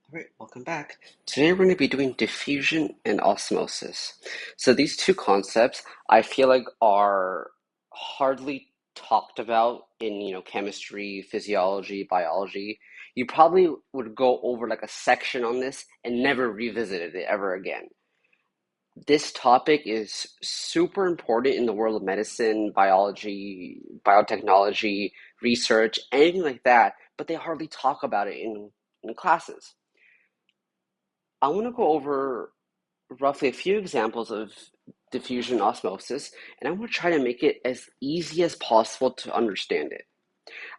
All right, welcome back. Today we're going to be doing diffusion and osmosis. So these two concepts I feel like are hardly talked about in, chemistry, physiology, biology. You probably would go over like a section on this and never revisited it ever again. This topic is super important in the world of medicine, biology, biotechnology, research, anything like that, but they hardly talk about it in classes. I want to go over roughly a few examples of diffusion osmosis, and I want to try to make it as easy as possible to understand it.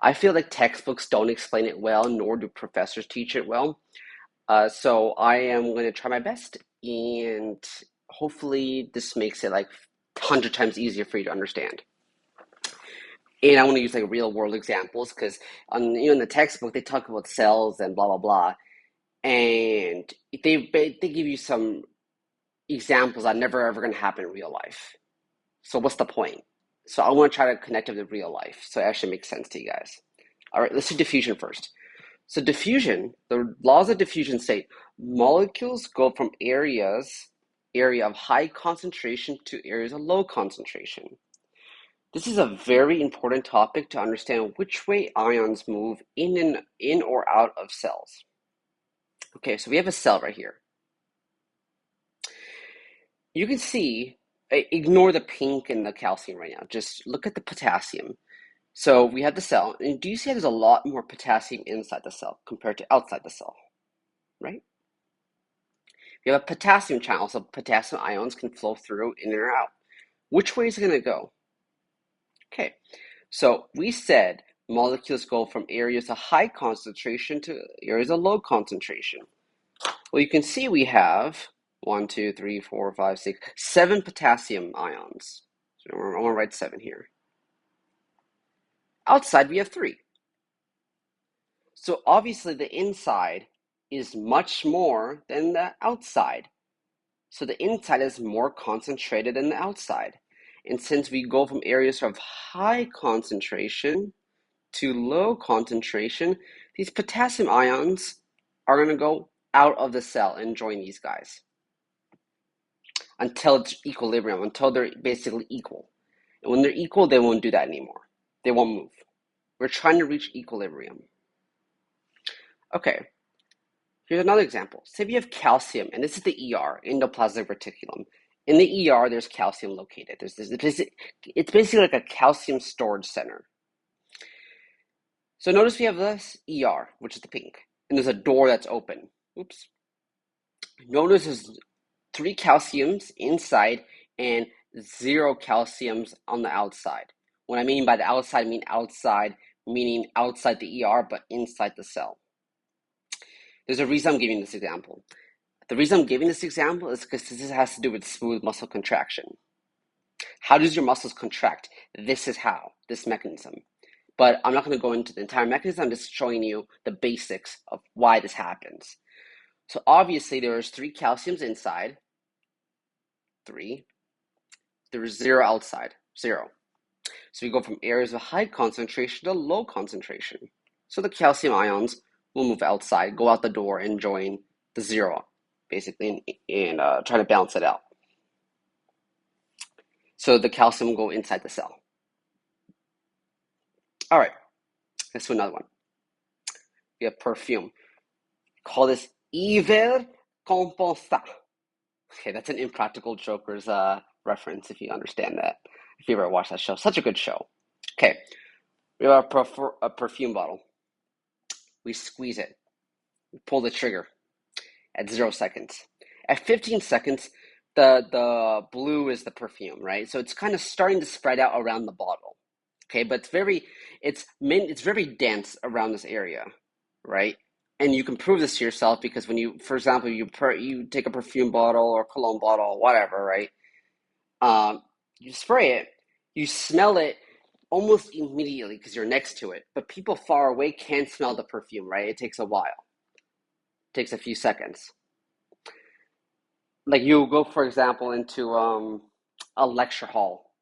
I feel like textbooks don't explain it well, nor do professors teach it well. So I am going to try my best, and hopefully this makes it like 100 times easier for you to understand. And I want to use like real world examples because in the textbook they talk about cells and blah blah blah, and they give you some examples that never ever going to happen in real life. So what's the point? So I want to try to connect it with real life so it actually makes sense to you guys. All right, let's do diffusion first. So diffusion, the laws of diffusion say molecules go from area of high concentration to areas of low concentration. This is a very important topic to understand which way ions move in or out of cells. Okay, so we have a cell right here. You can see, ignore the pink and the calcium right now. Just look at the potassium. So we have the cell, and do you see how there's a lot more potassium inside the cell compared to outside the cell, right? We have a potassium channel, so potassium ions can flow through in or out. Which way is it going to go? Okay, so we said molecules go from areas of high concentration to areas of low concentration. Well, you can see we have 1, 2, 3, 4, 5, 6, 7 potassium ions. So I want to write 7 here. Outside, we have 3. So obviously, the inside is much more than the outside. So the inside is more concentrated than the outside. And since we go from areas of high concentration to low concentration, these potassium ions are going to go out of the cell and join these guys until it's equilibrium, until they're basically equal. And when they're equal, they won't do that anymore. They won't move. We're trying to reach equilibrium. Okay, here's another example. Say we have calcium, and this is the ER, endoplasmic reticulum. In the ER, there's calcium located. It's basically like a calcium storage center. So notice we have this ER, which is the pink, and there's a door that's open. Oops. Notice there's 3 calciums inside and 0 calciums on the outside. What I mean by the outside, I mean outside, meaning outside the ER, but inside the cell. There's a reason I'm giving this example. The reason I'm giving this example is because this has to do with smooth muscle contraction. How does your muscles contract? This is how, this mechanism. But I'm not going to go into the entire mechanism. I'm just showing you the basics of why this happens. So obviously there's 3 calciums inside, 3. There's 0 outside, 0. So we go from areas of high concentration to low concentration. So the calcium ions will move outside, go out the door, and join the 0, basically, and try to balance it out. So the calcium will go inside the cell. All right, let's do another one. We have perfume. Call this hiver compensa. Okay, that's an Impractical Jokers reference if you understand that. If you ever watched that show, such a good show. Okay, we have a perfume bottle. We squeeze it. We pull the trigger at 0 seconds. At 15 seconds, the blue is the perfume, right? So it's kind of starting to spread out around the bottle. Okay, but it's very dense around this area, right? And you can prove this to yourself because when you, for example, you take a perfume bottle or cologne bottle, whatever, right? You spray it, you smell it almost immediately because you're next to it. But people far away can't smell the perfume, right? It takes a while. It takes a few seconds. Like you go, for example, into a lecture hall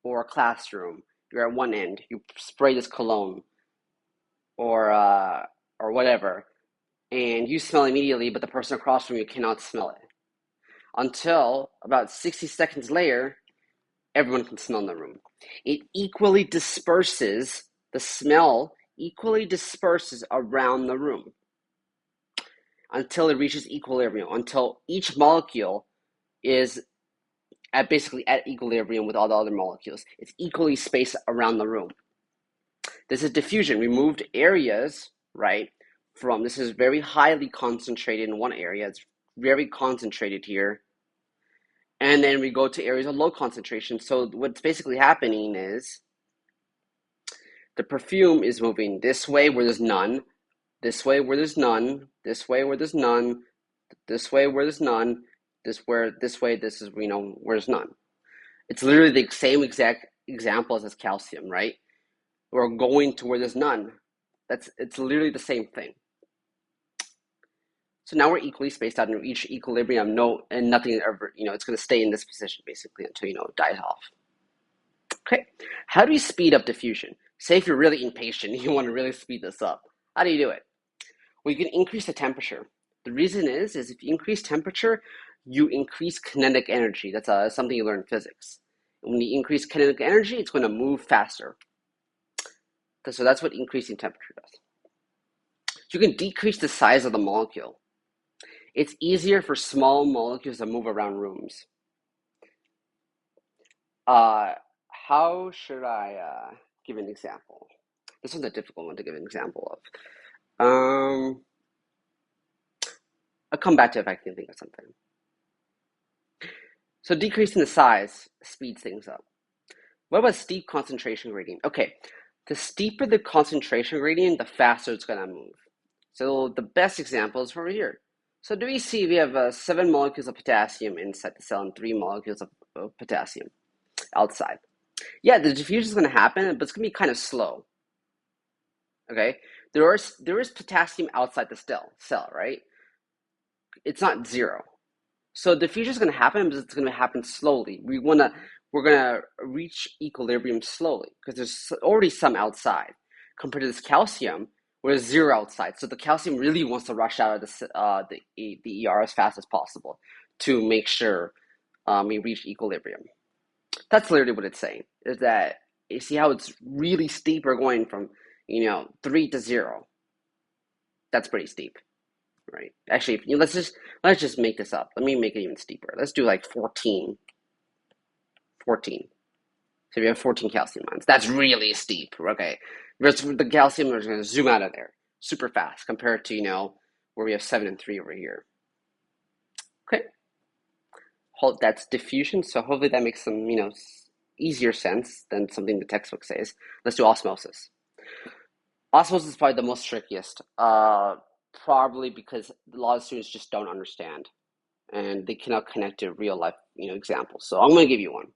or a classroom. You're at one end. You spray this cologne or whatever. and you smell immediately, but the person across from you cannot smell it. Until about 60 seconds later, everyone can smell in the room. It equally disperses, the smell equally disperses around the room until it reaches equilibrium, until each molecule is basically at equilibrium with all the other molecules. It's equally spaced around the room. This is diffusion. We moved areas, right? This is very highly concentrated in one area. It's very concentrated here. And then we go to areas of low concentration. So what's basically happening is the perfume is moving this way where there's none, this way where there's none, this way where there's none, this way where there's none, this way, this is, where there's none. It's literally the same exact example as calcium, right? We're going to where there's none. It's literally the same thing. So now we're equally spaced out and reach equilibrium, and nothing ever, it's going to stay in this position basically until, it dies off. Okay, how do you speed up diffusion? Say if you're really impatient, you want to really speed this up. How do you do it? Well, you can increase the temperature. The reason is if you increase temperature, you increase kinetic energy. That's something you learn in physics. When you increase kinetic energy, it's going to move faster. So that's what increasing temperature does. You can decrease the size of the molecule. It's easier for small molecules to move around rooms. How should I give an example? This one's a difficult one to give an example of. I'll come back to it if I can think of something. So decreasing the size speeds things up. What about steep concentration gradient? Okay, the steeper the concentration gradient, the faster it's going to move. So the best example is over here. So do we see we have 7 molecules of potassium inside the cell and 3 molecules of potassium outside. Yeah, the diffusion is going to happen, but it's going to be kind of slow. Okay, there is potassium outside the cell, right? It's not zero. So diffusion is going to happen, but it's going to happen slowly. We're going to reach equilibrium slowly because there's already some outside compared to this calcium where there's zero outside. So the calcium really wants to rush out of the ER as fast as possible to make sure we reach equilibrium. That's literally what it's saying, is that you see how it's really steep. We're going from 3 to 0. That's pretty steep. Right. Actually, let's just make this up. Let me make it even steeper. Let's do like 14. 14. So we have 14 calcium ions. That's really steep. Okay. The calcium is going to zoom out of there super fast compared to, where we have 7 and 3 over here. Okay. That's diffusion. So hopefully that makes some, easier sense than something the textbook says. Let's do osmosis. Osmosis is probably the most trickiest. Probably because a lot of students just don't understand and they cannot connect to real life, examples. So I'm going to give you one.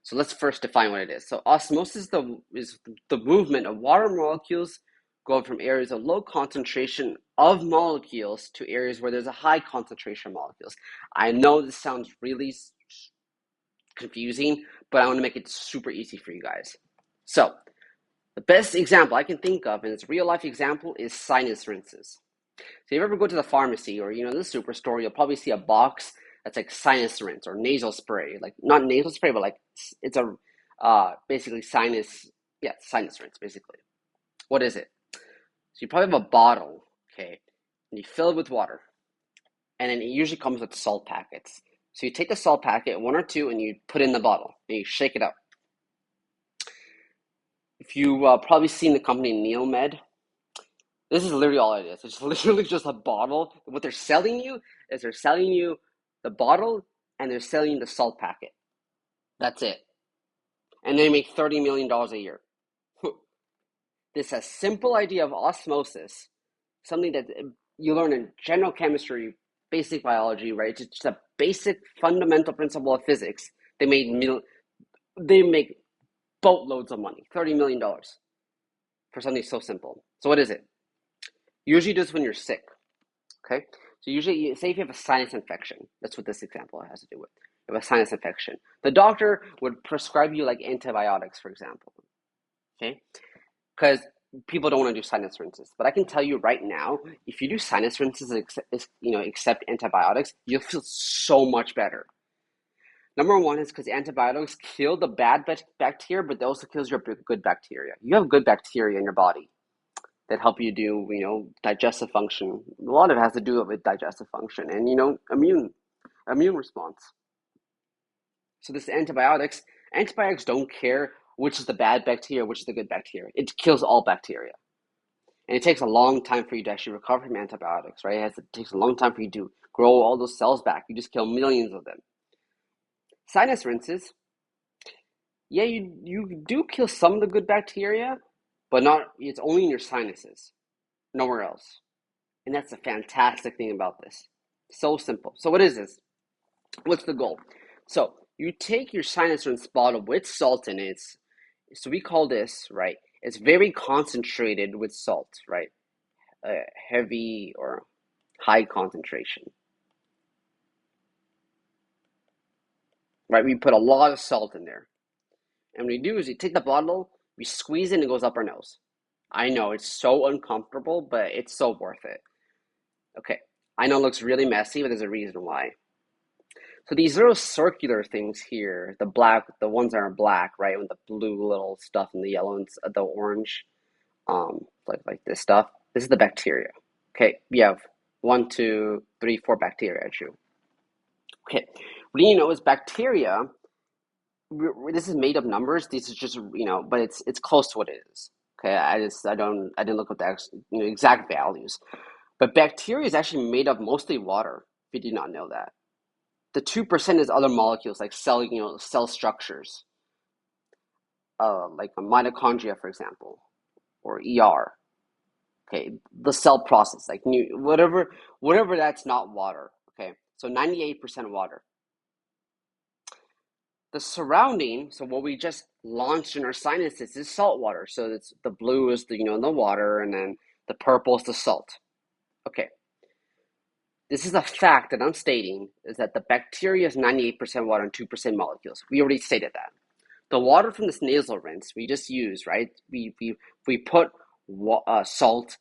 So let's first define what it is. So osmosis is the movement of water molecules going from areas of low concentration of molecules to areas where there's a high concentration of molecules. I know this sounds really confusing, but I want to make it super easy for you guys. So the best example I can think of, and it's a real life example, is sinus rinses. So if you ever go to the pharmacy or, the superstore, you'll probably see a box that's like sinus rinse or nasal spray. Like, not nasal spray, but like it's a basically sinus rinse, basically. What is it? So you probably have a bottle, okay, and you fill it with water. And then it usually comes with salt packets. So you take the salt packet, 1 or 2, and you put it in the bottle, and you shake it up. If you probably seen the company NeoMed, this is literally all it is. It's literally just a bottle. What they're selling you is they're selling you the bottle and they're selling you the salt packet. That's it. And they make $30 million a year. This is a simple idea of osmosis, something that you learn in general chemistry, basic biology, right? It's just a basic fundamental principle of physics. They make boatloads of money, $30 million for something so simple. So what is it? Usually just when you're sick, okay? So usually, say if you have a sinus infection, that's what this example has to do with. You have a sinus infection. The doctor would prescribe you like antibiotics, for example, okay? Because people don't want to do sinus rinses, but I can tell you right now, if you do sinus rinses, except antibiotics, you'll feel so much better. Number one is because antibiotics kill the bad bacteria, but it also kills your good bacteria. You have good bacteria in your body that help you do, digestive function. A lot of it has to do with digestive function and, immune response. So this antibiotics don't care which is the bad bacteria, which is the good bacteria. It kills all bacteria. And it takes a long time for you to actually recover from antibiotics, right? It takes a long time for you to grow all those cells back. You just kill millions of them. Sinus rinses, yeah, you do kill some of the good bacteria, but it's only in your sinuses, nowhere else. And that's the fantastic thing about this. So simple. So what is this? What's the goal? So you take your sinus rinse bottle with salt in it. So we call this, right? It's very concentrated with salt, right? Heavy or high concentration. Right? We put a lot of salt in there. And what we do is we take the bottle, we squeeze it, and it goes up our nose. I know it's so uncomfortable, but it's so worth it. Okay, I know it looks really messy, but there's a reason why. So these little circular things here, the ones that are black, right, with the blue little stuff and the yellow and the orange, like this stuff. This is the bacteria. Okay, we have 1, 2, 3, 4 bacteria at you. Okay, what you know is bacteria. This is made up numbers. This is just but it's close to what it is. Okay, I didn't look at the exact values, but bacteria is actually made of mostly water. If you did not know that, the 2% is other molecules like cell structures, like a mitochondria, for example, or ER. Okay, the cell process, like whatever that's not water. Okay, so 98% water. The surrounding, so what we just launched in our sinuses is salt water. So it's the blue is the water, and then the purple is the salt. Okay. This is a fact that I'm stating, is that the bacteria is 98% water and 2% molecules. We already stated that. The water from this nasal rinse we just used, right? We put salt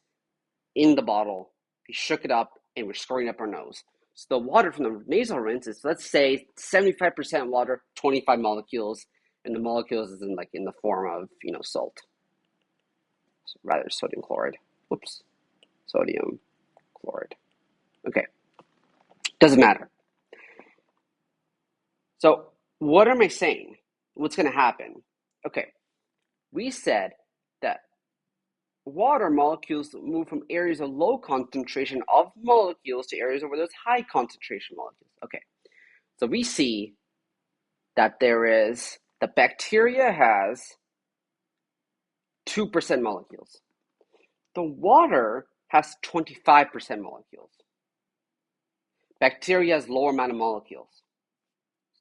in the bottle, we shook it up, and we're squirting up our nose. So the water from the nasal rinse is, let's say, 75% water, 25 molecules, and the molecules is in the form of salt, rather sodium chloride. Whoops, sodium chloride. Okay, doesn't matter. So what am I saying? What's going to happen? Okay, we said that water molecules move from areas of low concentration of molecules to areas where there's high concentration molecules. Okay, so we see that the bacteria has 2% molecules. The water has 25% molecules. Bacteria has lower amount of molecules.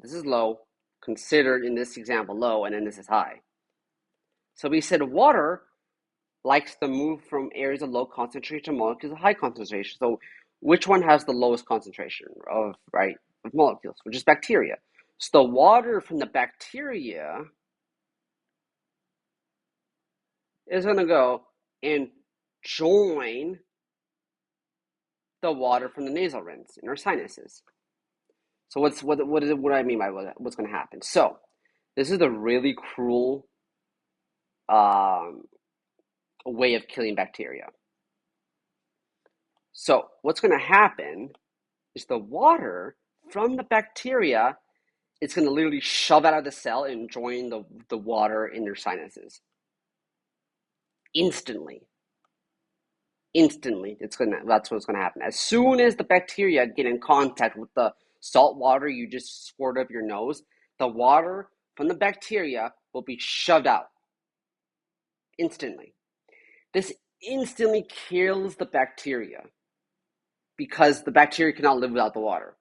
This is low, considered in this example low, and then this is high. So we said water likes to move from areas of low concentration molecules to high concentration. So which one has the lowest concentration of molecules, which is bacteria. So the water from the bacteria is going to go and join the water from the nasal rinse in our sinuses. So what do I mean by what's going to happen? So this is a really cruel way of killing bacteria. So what's going to happen is the water from the bacteria, it's going to literally shove out of the cell and join the water in their sinuses. Instantly, that's what's going to happen. As soon as the bacteria get in contact with the salt water you just squirted up your nose, the water from the bacteria will be shoved out instantly. This instantly kills the bacteria because the bacteria cannot live without the water.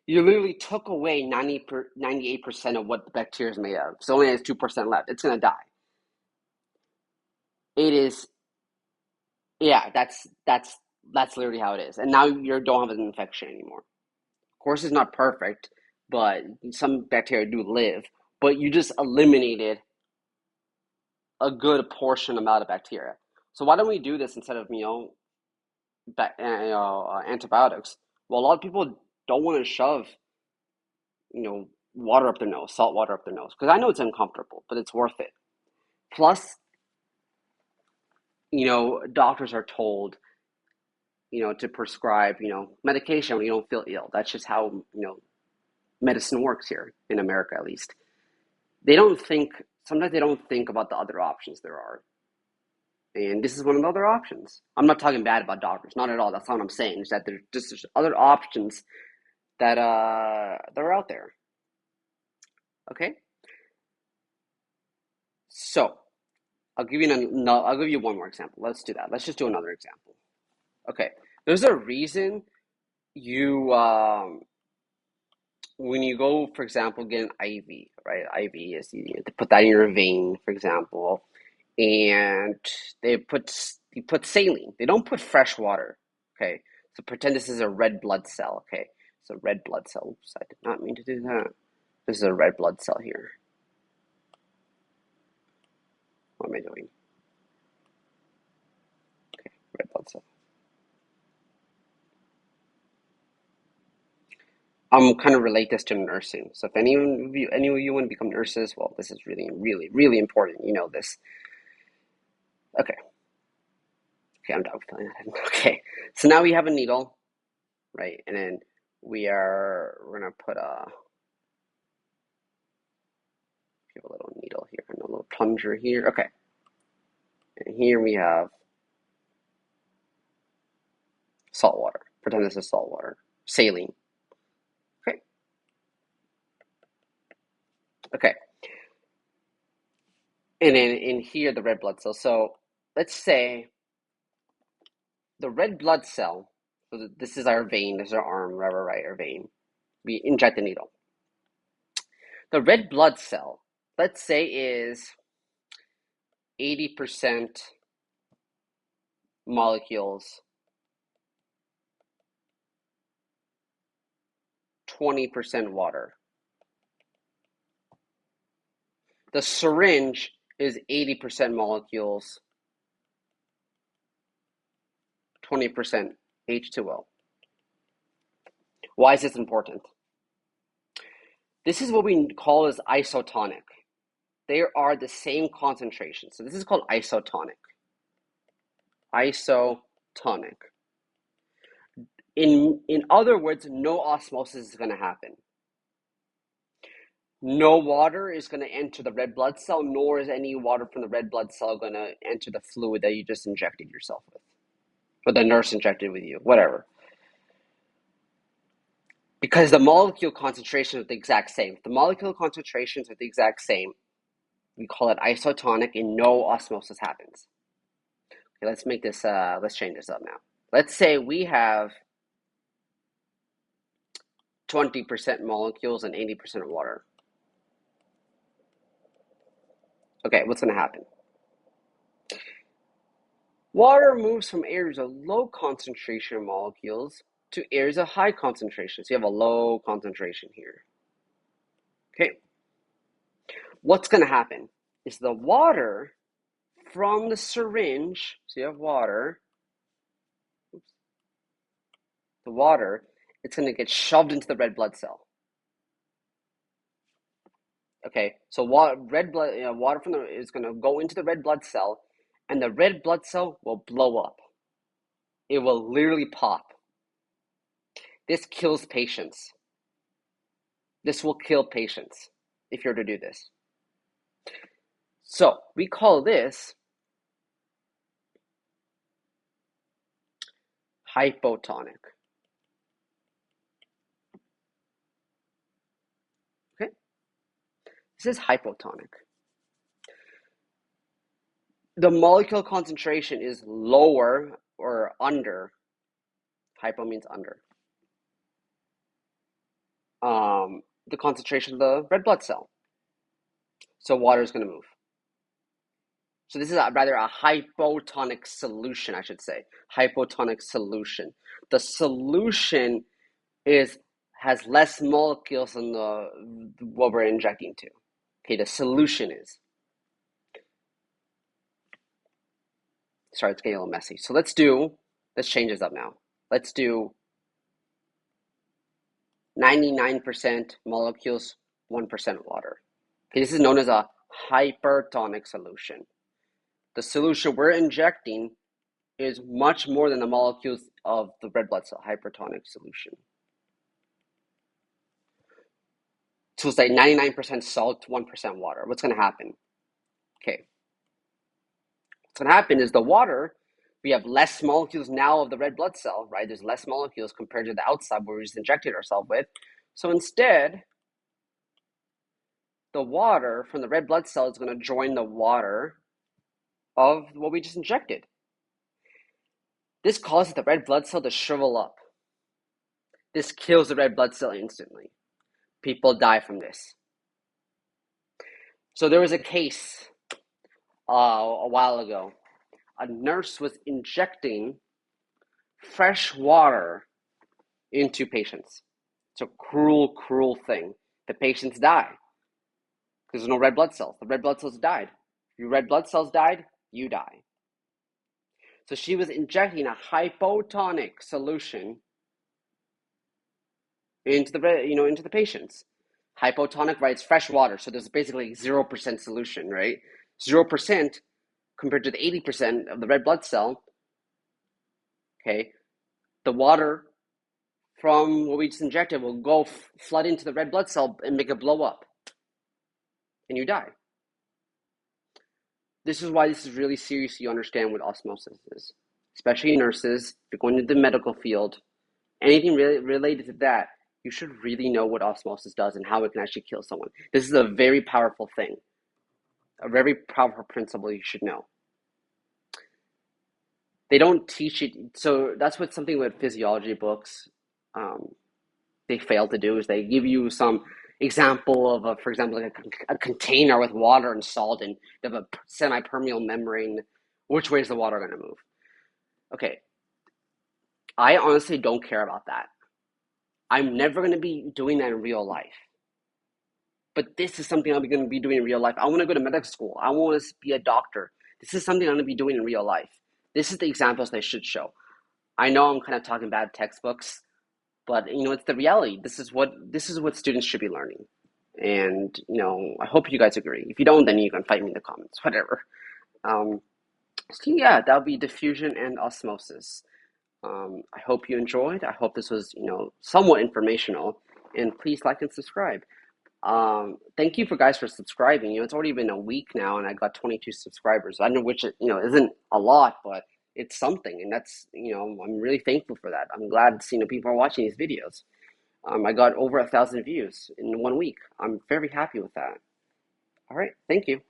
You literally took away 98% of what the bacteria is made of. So it only has 2% left. It's going to die. It is, yeah, that's literally how it is. And now you don't have an infection anymore. Of course, it's not perfect, but some bacteria do live. But you just eliminated a good portion amount of bacteria. So why don't we do this instead of, antibiotics? Well, a lot of people don't want to shove, water up their nose, salt water up their nose, because I know it's uncomfortable, but it's worth it. Plus, doctors are told, to prescribe, medication when you don't feel ill. That's just how, medicine works here in America, at least. They don't think, sometimes they don't think about the other options there are. And this is one of the other options. I'm not talking bad about doctors, not at all. That's not what I'm saying. Is that there's other options that are out there. Okay, so I'll give you one more example. Let's do that. Let's just do another example. Okay, there's a reason you when you go, for example, get an IV, right? IV is you put that in your vein, for example, and they put you put saline. They don't put fresh water. Okay, so pretend this is a red blood cell. Okay, it's a red blood cell. Oops, I did not mean to do that. This is a red blood cell here. What am I doing? Okay, red blood cell. I'm kind of relate this to nursing. So if any of you want to become nurses, well, this is really, really, really important. You know this. Okay. Okay, I'm done with filling that in. Okay. So now we have a needle, right? And then we're gonna put a little needle here and a little plunger here. Okay. And here we have salt water. Pretend this is salt water. Saline. Okay. Okay. And then in here the red blood cell. So let's say the red blood cell, so this is our vein, this is our arm, whatever, right? Our vein. We inject the needle. The red blood cell, let's say, is 80% molecules, 20% water. The syringe is 80% molecules, 20% H2O. Why is this important? This is what we call as isotonic. They are the same concentration. So this is called isotonic. Isotonic. In other words, no osmosis is going to happen. No water is going to enter the red blood cell, nor is any water from the red blood cell going to enter the fluid that you just injected yourself with, or the nurse injected with you, whatever. Because the molecule concentrations are the exact same. If the molecule concentrations are the exact same, we call it isotonic, and no osmosis happens. Okay, let's make this. Let's change this up now. Let's say we have 20% molecules and 80% water. Okay, what's going to happen? Water moves from areas of low concentration molecules to areas of high concentration. So you have a low concentration here. Okay. What's going to happen is the water from the syringe, so you have water, the water, it's going to get shoved into the red blood cell. Okay, so water from is going to go into the red blood cell, and the red blood cell will blow up. It will literally pop. This kills patients. This will kill patients if you're to do this. So we call this hypotonic. Okay, this is hypotonic. The molecular concentration is lower or under. Hypo means under. The concentration of the red blood cell. So water is going to move. So this is rather a hypotonic solution, I should say. Hypotonic solution. The solution has less molecules than what we're injecting to. Okay, the solution is. Sorry, it's getting a little messy. So let's change this up now. Let's do 99% molecules, 1% water. Okay, this is known as a hypertonic solution. The solution we're injecting is much more than the molecules of the red blood cell, hypertonic solution. So it's like 99% salt, 1% water. What's going to happen? Okay. What's going to happen is the water, we have less molecules now of the red blood cell, right? There's less molecules compared to the outside where we just injected ourselves with. So instead, the water from the red blood cell is going to join the water of what we just injected. This causes the red blood cell to shrivel up. This kills the red blood cell instantly. People die from this. So there was a case a while ago. A nurse was injecting fresh water into patients. It's a cruel, cruel thing. The patients die because there's no red blood cells. The red blood cells died. If your red blood cells died, you die. So she was injecting a hypotonic solution into the patients. Hypotonic, right? It's fresh water, so there's basically 0% solution, right? 0% compared to the 80% of the red blood cell. Okay, the water from what we just injected will go flood into the red blood cell and make it blow up, and you die. This is why this is really serious. You understand what osmosis is, especially nurses. If you're going into the medical field, anything really related to that, you should really know what osmosis does and how it can actually kill someone. This is a very powerful thing, a very powerful principle you should know. They don't teach it, so that's what something with physiology books they fail to do is they give you some example of, for example, like a container with water and salt, and they have a semi-permeable membrane. Which way is the water going to move? Okay, I honestly don't care about that. I'm never going to be doing that in real life. But this is something I'm going to be doing in real life. I want to go to medical school. I want to be a doctor. This is something I'm going to be doing in real life. This is the examples they should show. I know I'm kind of talking bad textbooks, but it's the reality. This is what students should be learning. And I hope you guys agree. If you don't, then you can fight me in the comments, whatever. So yeah, that'll be diffusion and osmosis. I hope you enjoyed. I hope this was somewhat informational, and please like and subscribe. Thank you guys for subscribing. It's already been a week now, and I got 22 subscribers. I know which isn't a lot, but it's something, and that's I'm really thankful for that. I'm glad people are watching these videos. I got over 1,000 views in 1 week. I'm very happy with that. All right, thank you.